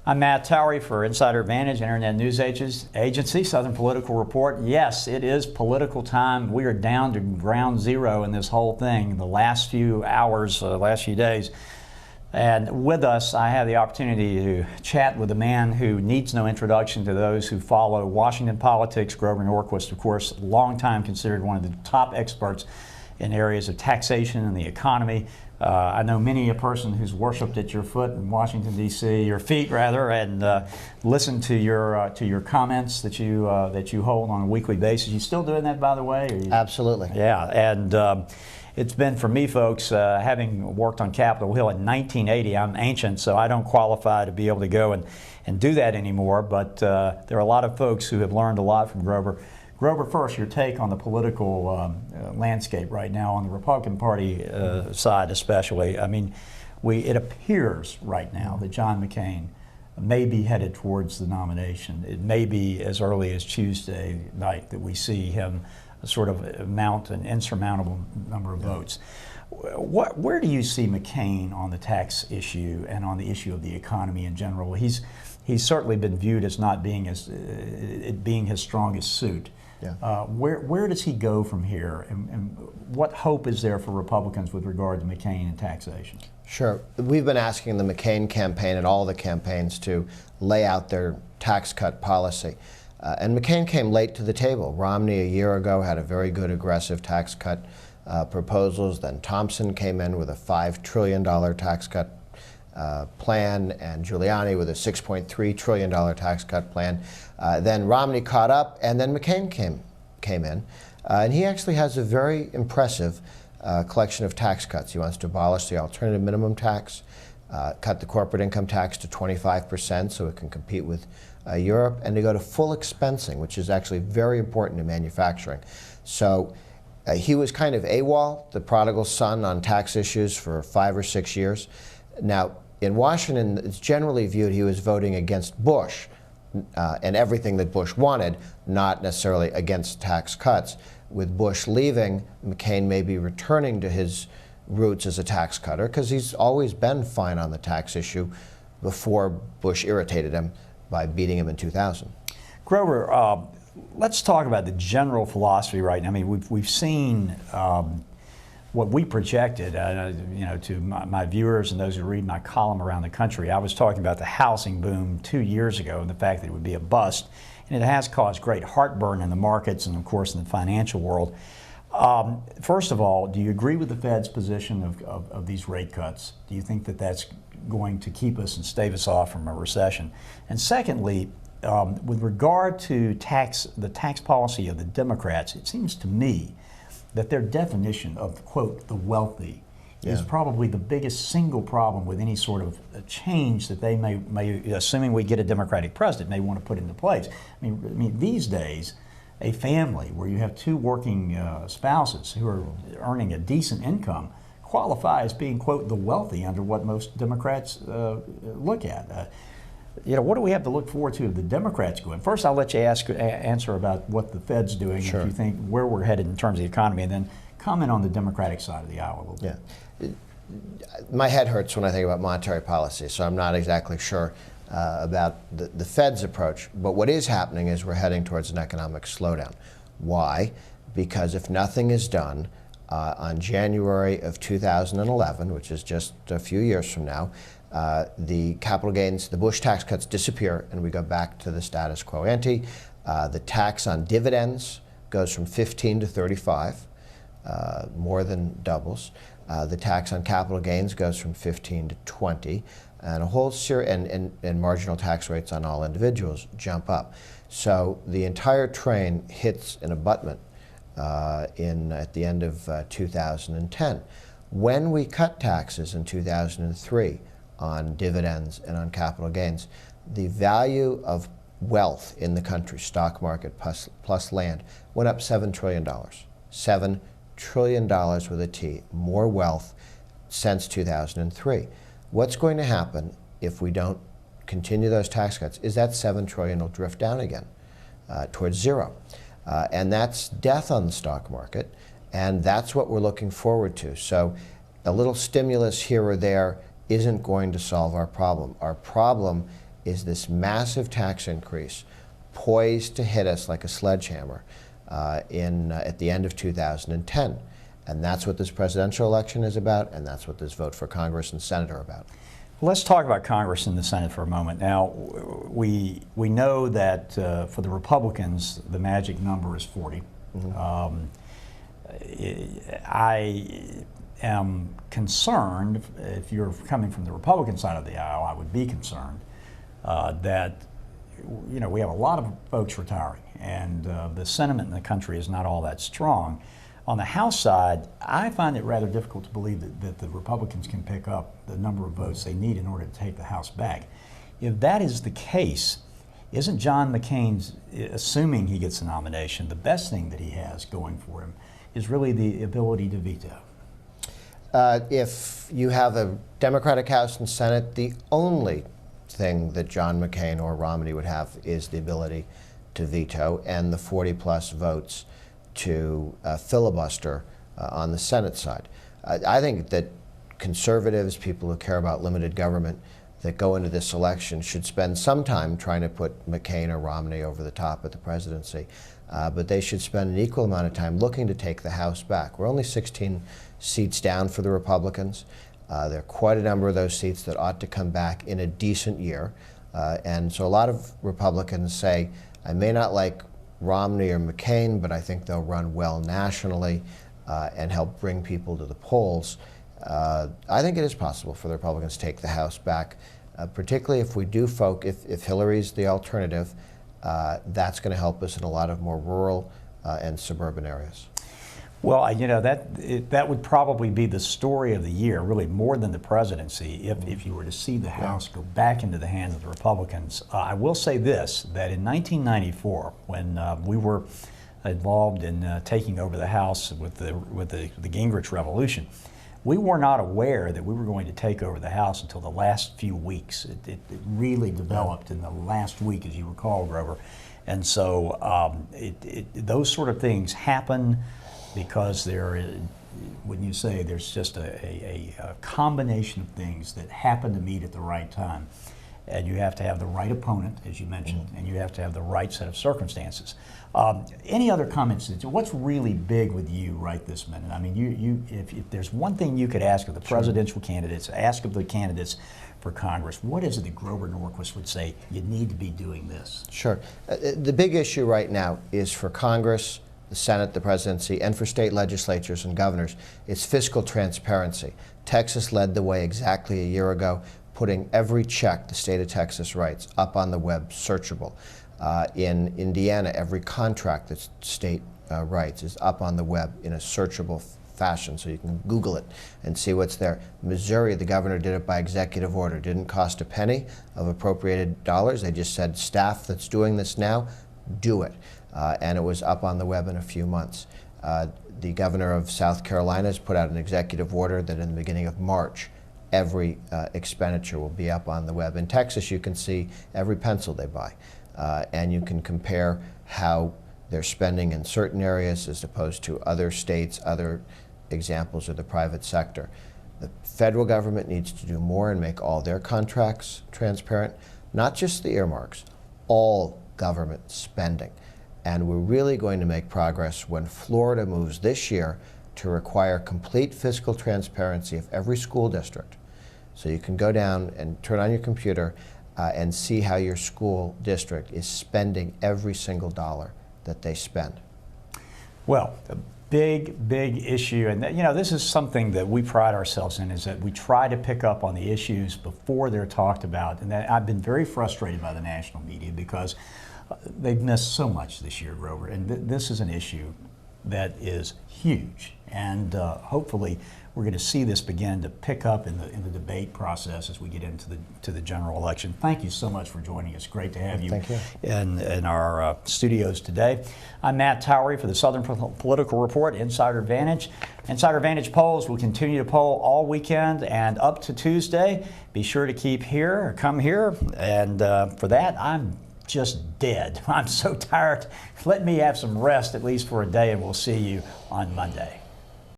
I'm Matt Towery for Insider Advantage, Internet News Agency, Southern Political Report. Yes, it is political time. We are down to ground zero in this whole thing the last few hours, last few days. And with us, I have the opportunity to chat with a man who needs no introduction to those who follow Washington politics. Grover Norquist, of course, long time considered one of the top experts in areas of taxation and the economy. I know many a person who's worshipped at your foot in Washington, D.C., your feet rather, and listened to your comments that you hold on a weekly basis. You still doing that, by the way? Absolutely. Yeah, and it's been for me, folks, having worked on Capitol Hill in 1980. I'm ancient, so I don't qualify to be able to go and do that anymore. But there are a lot of folks who have learned a lot from Grover. Grover, first, your take on the political landscape right now on the Republican Party side especially. I mean, it appears right now that John McCain may be headed towards the nomination. It may be as early as Tuesday night that we see him sort of mount an insurmountable number of votes. Where do you see McCain on the tax issue and on the issue of the economy in general? He's certainly been viewed as not being it being his strongest suit. Yeah. Where does he go from here, and what hope is there for Republicans with regard to McCain and taxation? Sure. We've been asking the McCain campaign and all the campaigns to lay out their tax cut policy. And McCain came late to the table. Romney a year ago had a very good aggressive tax cut proposals. Then Thompson came in with a $5 trillion tax cut plan, and Giuliani with a $6.3 trillion tax cut plan. Then Romney caught up, and then McCain came in. And he actually has a very impressive collection of tax cuts. He wants to abolish the alternative minimum tax, cut the corporate income tax to 25% so it can compete with Europe, and to go to full expensing, which is actually very important in manufacturing. So he was kind of AWOL, the prodigal son on tax issues for 5 or 6 years. Now, in Washington, it's generally viewed he was voting against Bush and everything that Bush wanted, not necessarily against tax cuts. With Bush leaving, McCain may be returning to his roots as a tax cutter, because he's always been fine on the tax issue before Bush irritated him by beating him in 2000. Grover, let's talk about the general philosophy right now. I mean, we've seen what we projected, to my viewers and those who read my column around the country. I was talking about the housing boom 2 years ago and the fact that it would be a bust, and it has caused great heartburn in the markets and, of course, in the financial world. First of all, do you agree with the Fed's position of these rate cuts? Do you think that that's going to keep us and stave us off from a recession? And secondly, with regard to the tax policy of the Democrats, it seems to me that their definition of, quote, the wealthy is probably the biggest single problem with any sort of change that they may, assuming we get a Democratic president, may want to put into place. I mean, these days, a family where you have two working spouses who are earning a decent income qualify as being, quote, the wealthy under what most Democrats look at. What do we have to look forward to if the Democrats go in? First, I'll let you answer about what the Fed's doing, sure, if you think where we're headed in terms of the economy, and then comment on the Democratic side of the aisle a little bit. Yeah. My head hurts when I think about monetary policy, so I'm not exactly sure about the Fed's approach. But what is happening is we're heading towards an economic slowdown. Why? Because if nothing is done, on January of 2011, which is just a few years from now, the capital gains, the Bush tax cuts disappear, and we go back to the status quo ante. The tax on dividends goes from 15 to 35, more than doubles. The tax on capital gains goes from 15 to 20, and a whole series, and marginal tax rates on all individuals jump up. So the entire train hits an abutment at the end of 2010. When we cut taxes in 2003 on dividends and on capital gains, the value of wealth in the country, stock market plus land, went up $7 trillion. $7 trillion with a T, more wealth since 2003. What's going to happen if we don't continue those tax cuts is that $7 trillion will drift down again towards zero. And that's death on the stock market, and that's what we're looking forward to. So a little stimulus here or there isn't going to solve our problem. Our problem is this massive tax increase poised to hit us like a sledgehammer at the end of 2010. And that's what this presidential election is about, and that's what this vote for Congress and Senate are about. Let's talk about Congress and the Senate for a moment. Now, we know that for the Republicans, the magic number is 40. Mm-hmm. I am concerned, if you're coming from the Republican side of the aisle, I would be concerned that we have a lot of folks retiring, and the sentiment in the country is not all that strong. On the House side, I find it rather difficult to believe that the Republicans can pick up the number of votes they need in order to take the House back. If that is the case, isn't John McCain's, assuming he gets the nomination, the best thing that he has going for him is really the ability to veto? If you have a Democratic House and Senate, the only thing that John McCain or Romney would have is the ability to veto and the 40-plus votes to filibuster on the Senate side. I think that conservatives, people who care about limited government, that go into this election should spend some time trying to put McCain or Romney over the top at the presidency, but they should spend an equal amount of time looking to take the House back. We're only 16 seats down for the Republicans. There are quite a number of those seats that ought to come back in a decent year, and so a lot of Republicans say, I may not like Romney or McCain, but I think they'll run well nationally and help bring people to the polls. I think it is possible for the Republicans to take the House back, particularly if we do if Hillary's the alternative. That's going to help us in a lot of more rural and suburban areas. Well, that would probably be the story of the year, really more than the presidency, if you were to see the House go back into the hands of the Republicans. I will say this, that in 1994, when we were involved in taking over the House with the Gingrich Revolution, we were not aware that we were going to take over the House until the last few weeks. It really developed in the last week, as you recall, Grover. And so those sort of things happen because when you say there's just a combination of things that happen to meet at the right time. And you have to have the right opponent, as you mentioned, and you have to have the right set of circumstances. Any other comments? What's really big with you right this minute? I mean, if there's one thing you could ask of the presidential candidates, ask of the candidates for Congress, what is it that Grover Norquist would say, you need to be doing this? Sure. The big issue right now is for Congress, the Senate, the presidency, and for state legislatures and governors, it's fiscal transparency. Texas led the way exactly a year ago, putting every check the state of Texas writes up on the web, searchable. In Indiana, every contract that state writes is up on the web in a searchable fashion, so you can Google it and see what's there. Missouri, the governor did it by executive order. Didn't cost a penny of appropriated dollars. They just said, staff that's doing this now, do it. And it was up on the web in a few months. The governor of South Carolina has put out an executive order that in the beginning of March, every expenditure will be up on the web. In Texas, you can see every pencil they buy, and you can compare how they're spending in certain areas as opposed to other states, other examples of the private sector. The federal government needs to do more and make all their contracts transparent, not just the earmarks, all government spending. And we're really going to make progress when Florida moves this year to require complete fiscal transparency of every school district. So you can go down and turn on your computer and see how your school district is spending every single dollar that they spend. Well, a big, big issue, and this is something that we pride ourselves in, is that we try to pick up on the issues before they're talked about. And that I've been very frustrated by the national media because they've missed so much this year, Grover, and this is an issue that is huge, and hopefully we're going to see this begin to pick up in the debate process as we get into the general election. Thank you so much for joining us. Great to have you, in our studios today. I'm Matt Towery for the Southern Political Report, Insider Advantage. Insider Advantage polls will continue to poll all weekend and up to Tuesday. Be sure to come here, and for that, I'm just dead. I'm so tired. Let me have some rest, at least for a day, and we'll see you on Monday.